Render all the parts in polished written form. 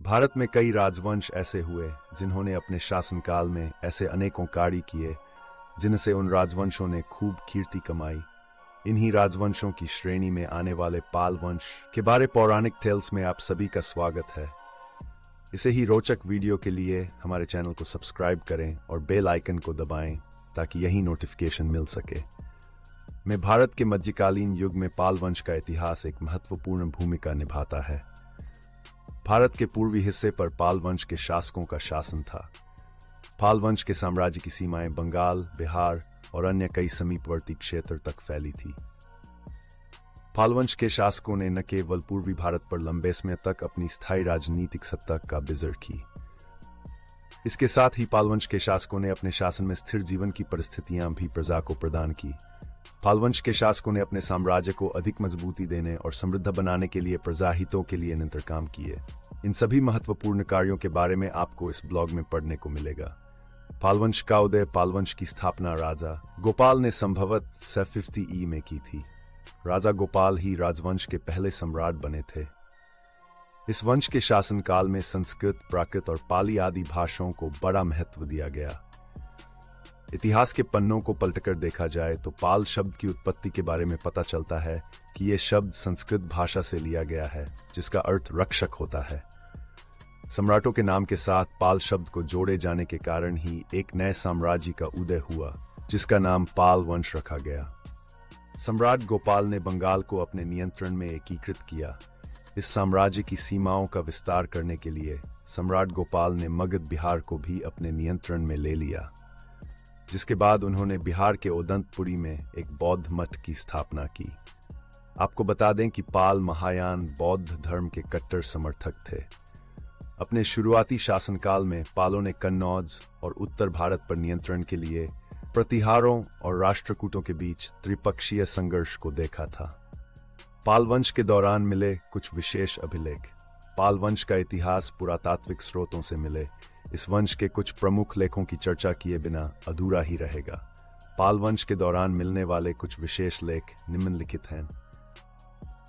भारत में कई राजवंश ऐसे हुए जिन्होंने अपने शासनकाल में ऐसे अनेकों कार्य किए जिनसे उन राजवंशों ने खूब कीर्ति कमाई। इन्हीं राजवंशों की श्रेणी में आने वाले पाल वंश के बारे पौराणिक टेल्स में आप सभी का स्वागत है। इसे ही रोचक वीडियो के लिए हमारे चैनल को सब्सक्राइब करें और बेल आइकन को दबाएं ताकि यही नोटिफिकेशन मिल सके। में भारत के मध्यकालीन युग में पाल वंश का इतिहास एक महत्वपूर्ण भूमिका निभाता है। भारत के पूर्वी हिस्से पर पाल वंश के शासकों का शासन था। पाल वंश के साम्राज्य की सीमाएं बंगाल, बिहार और अन्य कई समीपवर्ती क्षेत्र तक फैली थी। पाल वंश के शासकों ने न केवल पूर्वी भारत पर लंबे समय तक अपनी स्थायी राजनीतिक सत्ता का बिजर की, इसके साथ ही पाल वंश के शासकों ने अपने शासन में स्थिर जीवन की परिस्थितियां भी प्रजा को प्रदान की। पाल वंश के शासकों ने अपने साम्राज्य को अधिक मजबूती देने और समृद्ध बनाने के लिए प्रजा हितों के लिए निरंतर काम किए। इन सभी महत्वपूर्ण कार्यों के बारे में आपको इस ब्लॉग में पढ़ने को मिलेगा। पाल वंश का उदय। पाल वंश की स्थापना राजा गोपाल ने संभवतः 750 ई में की थी। राजा गोपाल ही राजवंश के पहले सम्राट बने थे। इस वंश के शासनकाल में संस्कृत, प्राकृत और पाली आदि भाषाओं को बड़ा महत्व दिया गया। इतिहास के पन्नों को पलटकर देखा जाए तो पाल शब्द की उत्पत्ति के बारे में पता चलता है कि यह शब्द संस्कृत भाषा से लिया गया है, जिसका अर्थ रक्षक होता है। सम्राटों के नाम के साथ पाल शब्द को जोड़े जाने के कारण ही एक नए साम्राज्य का उदय हुआ, जिसका नाम पाल वंश रखा गया। सम्राट गोपाल ने बंगाल को अपने नियंत्रण में एकीकृत किया। इस साम्राज्य की सीमाओं का विस्तार करने के लिए सम्राट गोपाल ने मगध बिहार को भी अपने नियंत्रण में ले लिया, जिसके बाद उन्होंने बिहार के ओदंतपुरी में एक बौद्ध मठ की स्थापना की। आपको बता दें कि पाल महायान बौद्ध धर्म के कट्टर समर्थक थे। अपने शुरुआती शासनकाल में पालों ने कन्नौज और उत्तर भारत पर नियंत्रण के लिए प्रतिहारों और राष्ट्रकूटों के बीच त्रिपक्षीय संघर्ष को देखा था। पाल वंश के दौरान मिले कुछ विशेष अभिलेख। पाल वंश का इतिहास पुरातात्विक स्रोतों से मिले इस वंश के कुछ प्रमुख लेखों की चर्चा किए बिना अधूरा ही रहेगा। पाल वंश के दौरान मिलने वाले कुछ विशेष लेख निम्नलिखित हैं।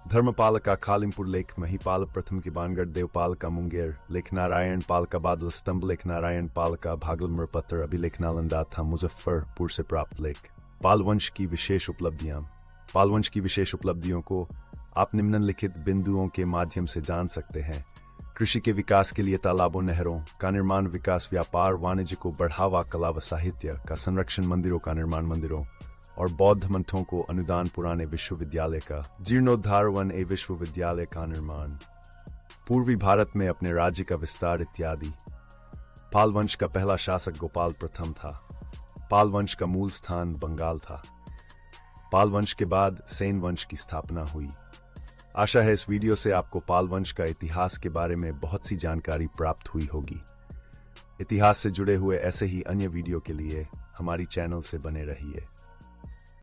धर्मपाल का खालिमपुर लेख, महिपाल प्रथम की बानगढ़, देवपाल का मुंगेर लेख, नारायण पाल का बादल स्तंभ लेख, नारायण पाल का भागलपुर पत्र अभिलेख, नालंदा था मुजफ्फरपुर से प्राप्त लेख। पाल वंश की विशेष उपलब्धियां। पाल वंश की विशेष उपलब्धियों को आप निम्नलिखित बिंदुओं के माध्यम से जान सकते हैं। कृषि के विकास के लिए तालाबों, नहरों का निर्माण, विकास, व्यापार वाणिज्य को बढ़ावा, कला व साहित्य का संरक्षण, मंदिरों का निर्माण, मंदिरों और बौद्ध मठों को अनुदान, पुराने विश्वविद्यालय का जीर्णोद्धार, वन ए विश्वविद्यालय का निर्माण, पूर्वी भारत में अपने राज्य का विस्तार इत्यादि। पाल वंश का पहला शासक गोपाल प्रथम था। पाल वंश का मूल स्थान बंगाल था। पाल वंश के बाद सेन वंश की स्थापना हुई। आशा है इस वीडियो से आपको पाल वंश का इतिहास के बारे में बहुत सी जानकारी प्राप्त हुई होगी। इतिहास से जुड़े हुए ऐसे ही अन्य वीडियो के लिए हमारी चैनल से बने रहिए।